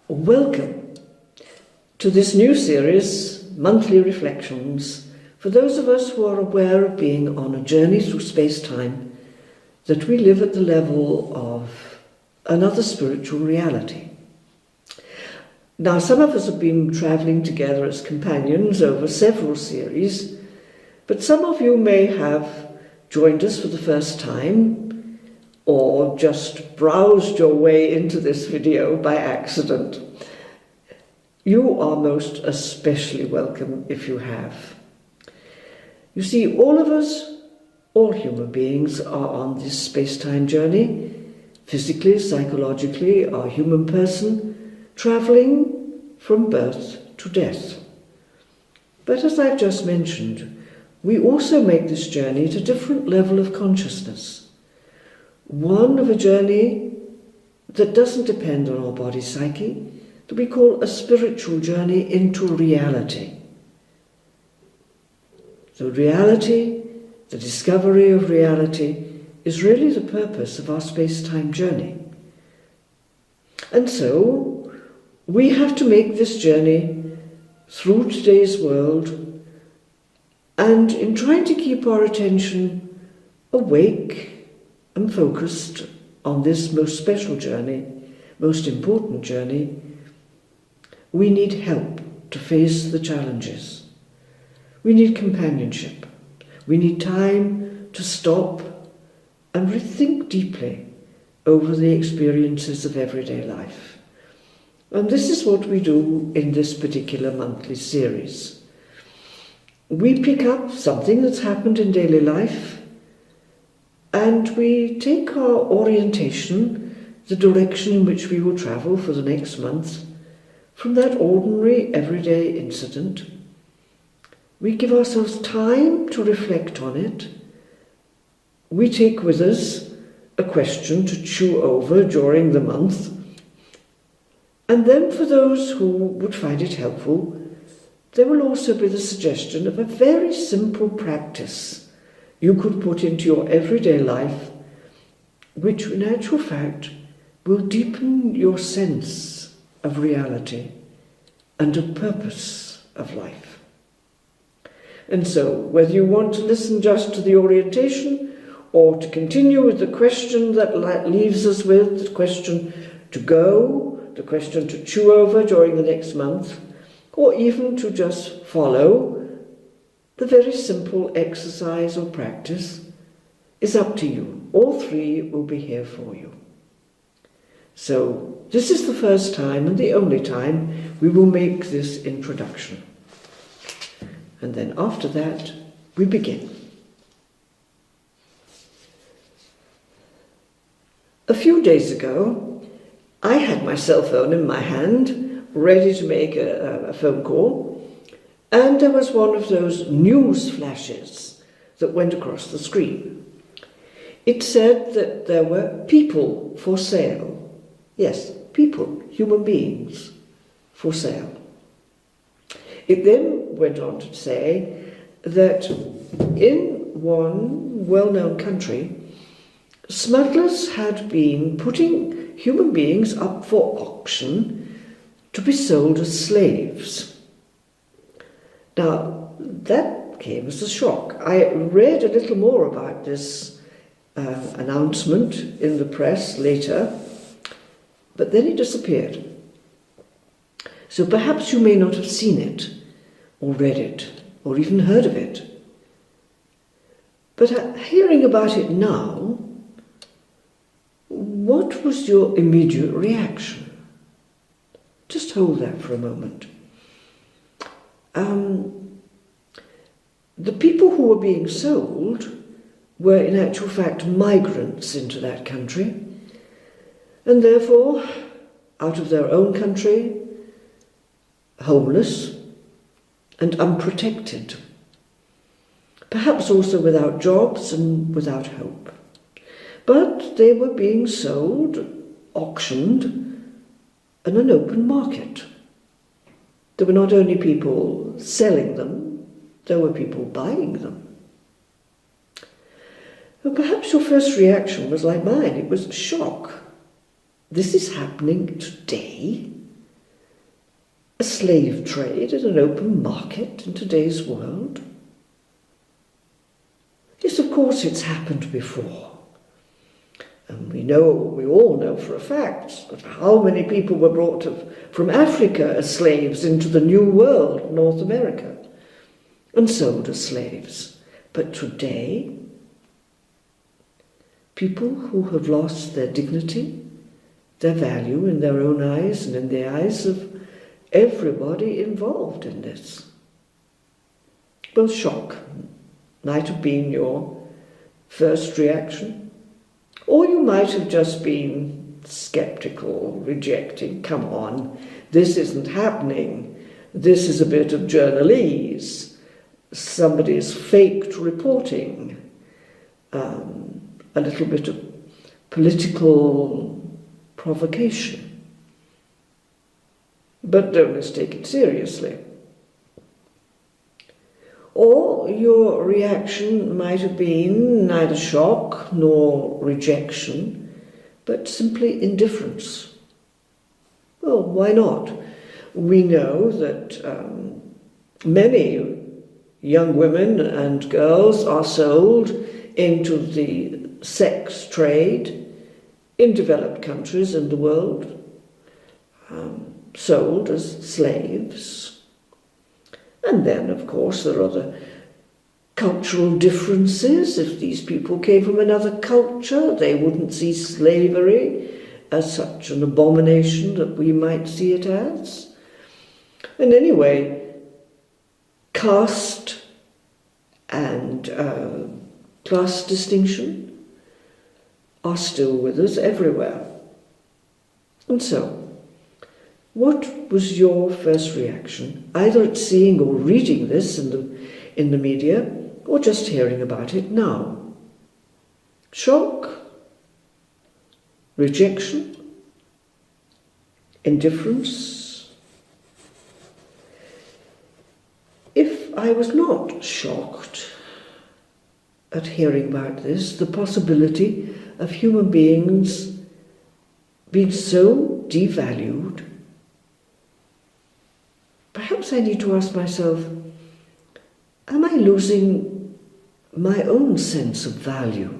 Welcome to this new series, Monthly Reflections, for those of us who are aware of being on a journey through space-time, that we live at the level of another spiritual reality. Now, some of us have been travelling together as companions over several series, but some of you may have joined us for the first time, or just browsed your way into this video by accident. You are most especially welcome if you have. You see, all of us, all human beings, are on this space-time journey, physically, psychologically, our human person, travelling from birth to death. But as I've just mentioned, we also make this journey at a different level of consciousness. One of a journey that doesn't depend on our body psyche, that we call a spiritual journey into reality. So reality, the discovery of reality, is really the purpose of our space-time journey. And so, we have to make this journey through today's world, and in trying to keep our attention awake and focused on this most special journey, most important journey, we need help to face the challenges. We need companionship. We need time to stop and rethink deeply over the experiences of everyday life. And this is what we do in this particular monthly series. We pick up something that's happened in daily life, and we take our orientation, the direction in which we will travel for the next month, from that ordinary, everyday incident. We give ourselves time to reflect on it. We take with us a question to chew over during the month. And then for those who would find it helpful, there will also be the suggestion of a very simple practice you could put into your everyday life, which in actual fact will deepen your sense of reality and of purpose of life. And so, whether you want to listen just to the orientation or to continue with the question that leaves us with, the question to go, the question to chew over during the next month, or even to just follow the very simple exercise or practice, is up to you. All three will be here for you. So, this is the first time and the only time we will make this introduction. And then after that, we begin. A few days ago, I had my cell phone in my hand, ready to make a phone call, and there was one of those news flashes that went across the screen. It said that there were people for sale. Yes, people, human beings, for sale. It then went on to say that in one well-known country, smugglers had been putting human beings up for auction to be sold as slaves. Now, that came as a shock. I read a little more about this announcement in the press later, but then it disappeared. So perhaps you may not have seen it, or read it, or even heard of it. But hearing about it now, what was your immediate reaction? Just hold that for a moment. The people who were being sold were in actual fact migrants into that country, and therefore out of their own country, homeless and unprotected, perhaps also without jobs and without hope. But they were being sold, auctioned, in an open market. There were not only people selling them, there were people buying them. And perhaps your first reaction was like mine. It was shock. This is happening today? a slave trade in an open market in today's world? Yes, of course it's happened before. And we all know for a fact that how many people were brought from Africa as slaves into the New World, North America, and sold as slaves. But today, people who have lost their dignity, their value in their own eyes and in the eyes of everybody involved in this. Well, shock might have been your first reaction. Or you might have just been skeptical, rejecting, come on, this isn't happening. This is a bit of journalese. Somebody's faked reporting. A little bit of political provocation. But don't let's take it seriously. Or your reaction might have been neither shock nor rejection, but simply indifference. Well, why not? We know that many young women and girls are sold into the sex trade in developed countries in the world, sold as slaves. And then, of course, there are the cultural differences. If these people came from another culture, they wouldn't see slavery as such an abomination that we might see it as. And anyway, caste and class distinction are still with us everywhere. And so, what was your first reaction, either at seeing or reading this in the media, or just hearing about it now? Shock? Rejection? Indifference? If I was not shocked at hearing about this, the possibility of human beings being so devalued, perhaps I need to ask myself, am I losing my own sense of value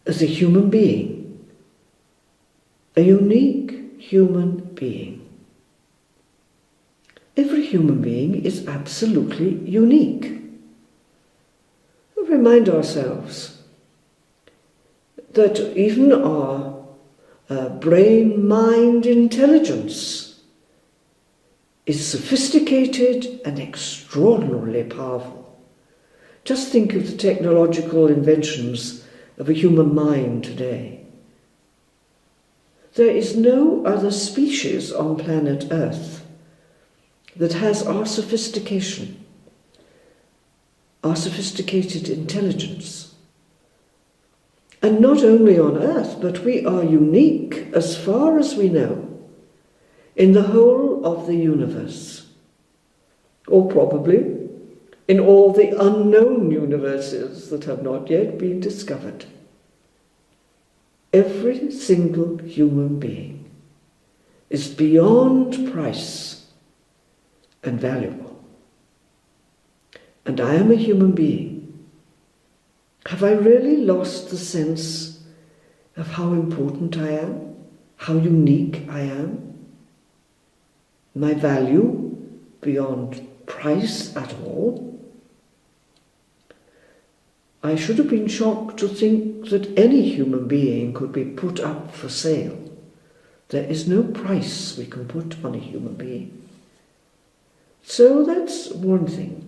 as a human being, a unique human being? Every human being is absolutely unique. We remind ourselves that even our brain-mind intelligence is sophisticated and extraordinarily powerful. Just think of the technological inventions of a human mind today. There is no other species on planet Earth that has our sophistication, our sophisticated intelligence. And not only on Earth, but we are unique, as far as we know, in the whole of the universe, or probably in all the unknown universes that have not yet been discovered. Every single human being is beyond price and valuable. And I am a human being. Have I really lost the sense of how important I am, how unique I am? My value beyond price at all? I should have been shocked to think that any human being could be put up for sale. There is no price we can put on a human being. So that's one thing.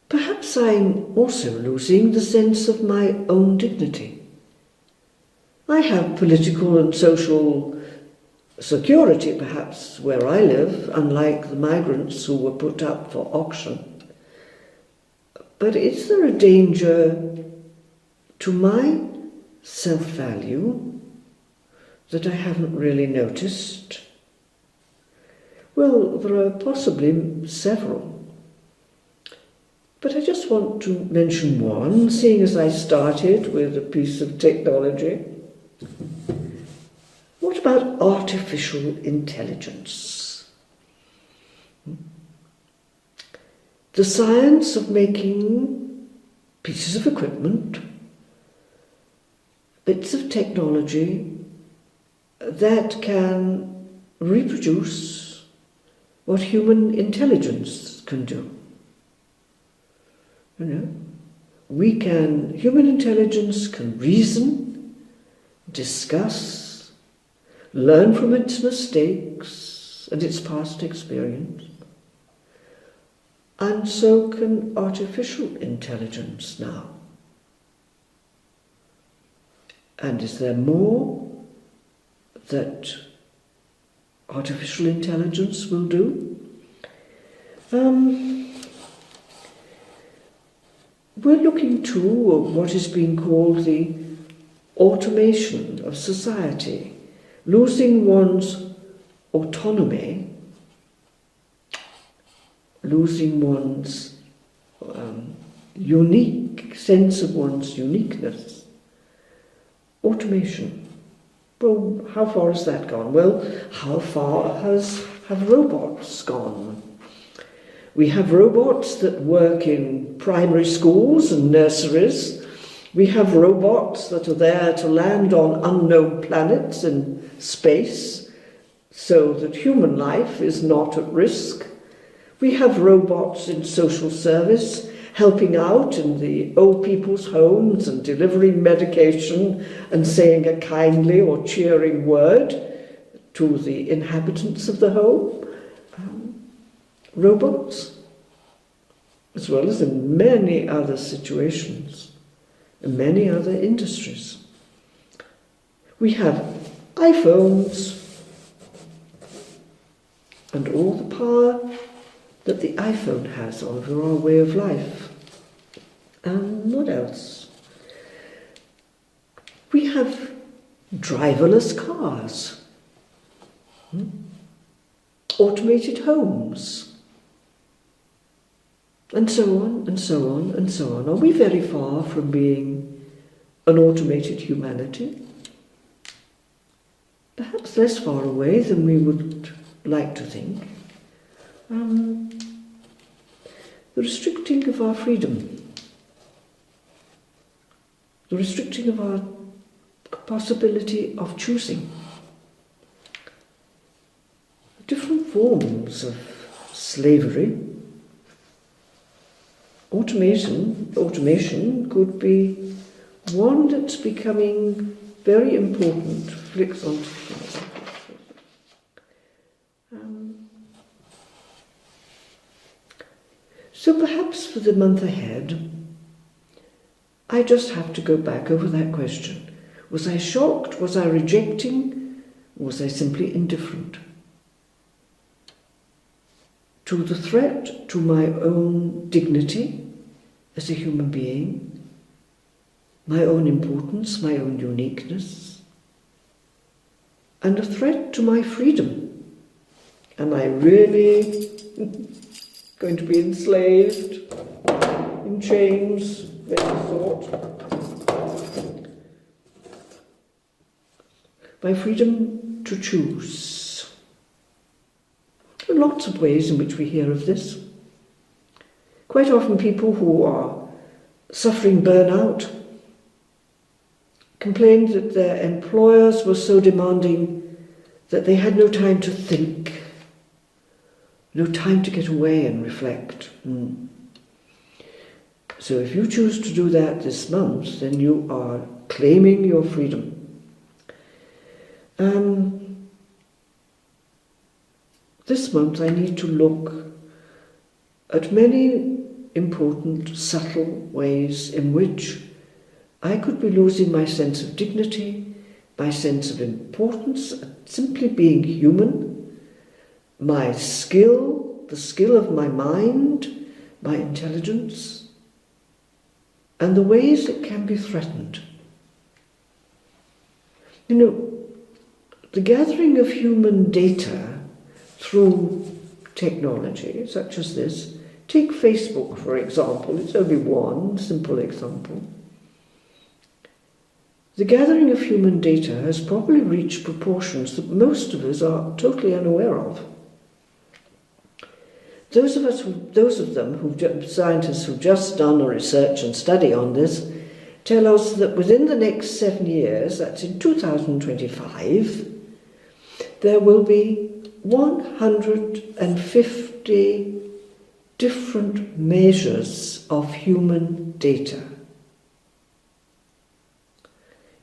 Perhaps I'm also losing the sense of my own dignity. I have political and social security, perhaps, where I live, unlike the migrants who were put up for auction. But is there a danger to my self-value that I haven't really noticed? Well, there are possibly several. But I just want to mention one, seeing as I started with a piece of technology. What about artificial intelligence? The science of making pieces of equipment, bits of technology that can reproduce what human intelligence can do. Human intelligence can reason, discuss, learn from its mistakes and its past experience. And so can artificial intelligence now. And is there more that artificial intelligence will do? We're looking to what is being called the automation of society, losing one's autonomy, losing one's unique sense of one's uniqueness. Automation. Well, how far has that gone? Well, how far have robots gone? We have robots that work in primary schools and nurseries. We have robots that are there to land on unknown planets in space so that human life is not at risk. We have robots in social service, helping out in the old people's homes and delivering medication and saying a kindly or cheering word to the inhabitants of the home. Robots, as well as in many other situations, in many other industries. We have iPhones and all the power that the iPhone has over our way of life. And what else? We have driverless cars, automated homes, and so on, and so on, and so on. Are we very far from being an automated humanity? Perhaps less far away than we would like to think. The restricting of our freedom, the restricting of our possibility of choosing, different forms of slavery. Automation could be one that's becoming very important. Flicks onto. So perhaps for the month ahead, I just have to go back over that question. Was I shocked? Was I rejecting? Or was I simply indifferent to the threat to my own dignity as a human being, my own importance, my own uniqueness, and a threat to my freedom? Am I really going to be enslaved, in chains of any sort? My freedom to choose. There are lots of ways in which we hear of this. Quite often people who are suffering burnout complained that their employers were so demanding that they had no time to think, no time to get away and reflect. So if you choose to do that this month, then you are claiming your freedom. This month I need to look at many important, subtle ways in which I could be losing my sense of dignity, my sense of importance, simply being human, my skill, the skill of my mind, my intelligence, and the ways it can be threatened. You know, the gathering of human data through technology, such as this, take Facebook for example, it's only one simple example. the gathering of human data has probably reached proportions that most of us are totally unaware of. Those of them, scientists who've just done a research and study on this, tell us that within the next 7 years, that's in 2025, there will be 150 different measures of human data.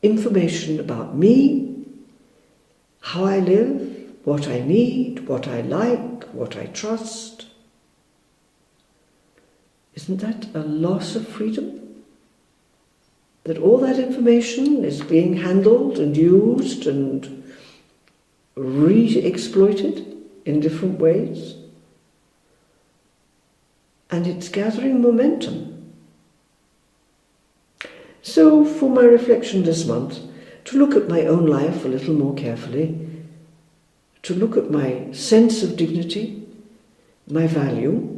Information about me, how I live, what I need, what I like, what I trust. Isn't that a loss of freedom? That all that information is being handled and used and re-exploited in different ways? And it's gathering momentum. So, for my reflection this month, to look at my own life a little more carefully, to look at my sense of dignity, my value,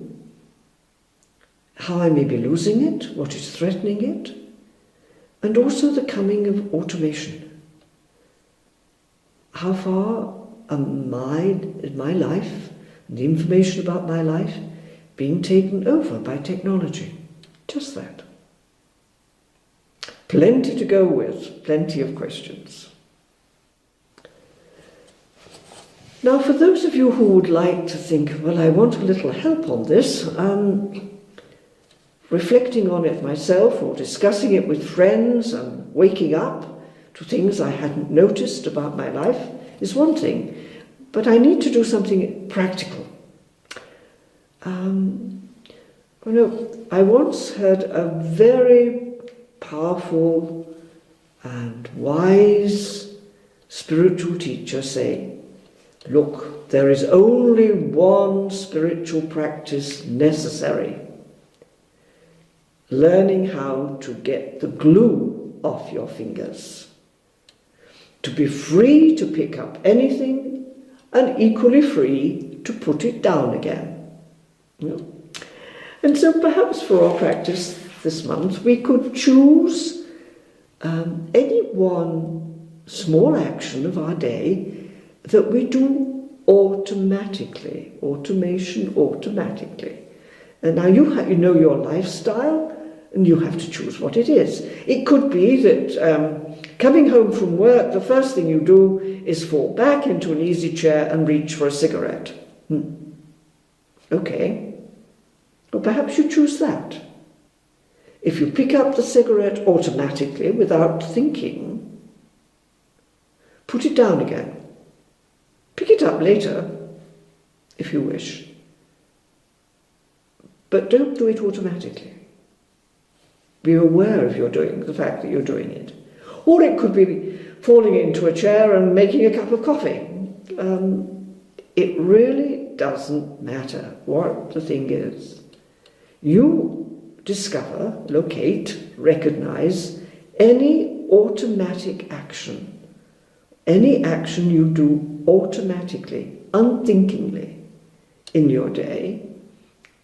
how I may be losing it, what is threatening it, and also the coming of automation. How far is my life and the information about my life being taken over by technology? Just that. Plenty to go with, plenty of questions. Now, for those of you who would like to think, well, I want a little help on this, reflecting on it myself or discussing it with friends and waking up to things I hadn't noticed about my life is one thing, but I need to do something practical. I once heard a very powerful and wise spiritual teacher say, look, there is only one spiritual practice necessary: learning how to get the glue off your fingers, to be free to pick up anything and equally free to put it down again. And so perhaps for our practice this month we could choose any one small action of our day that we do automatically, automatically. And now you know your lifestyle, and you have to choose what it is. It could be that coming home from work, the first thing you do is fall back into an easy chair and reach for a cigarette. Okay. Well, perhaps you choose that. If you pick up the cigarette automatically without thinking, put it down again. Pick it up later, if you wish. But don't do it automatically. Be aware of the fact that you're doing it. Or it could be falling into a chair and making a cup of coffee. It really doesn't matter what the thing is. You discover, locate, recognize any automatic action. Any action you do automatically, unthinkingly in your day.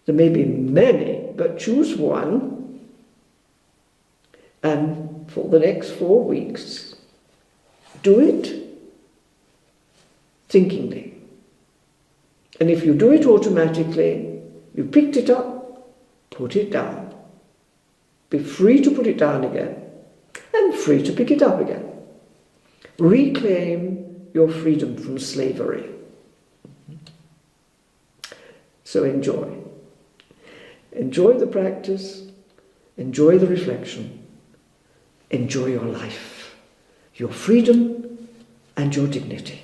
There may be many, but choose one. And for the next 4 weeks, do it thinkingly. And if you do it automatically, you picked it up, put it down. Be free to put it down again, and free to pick it up again. Reclaim your freedom from slavery. So enjoy. Enjoy the practice, enjoy the reflection, enjoy your life, your freedom and your dignity.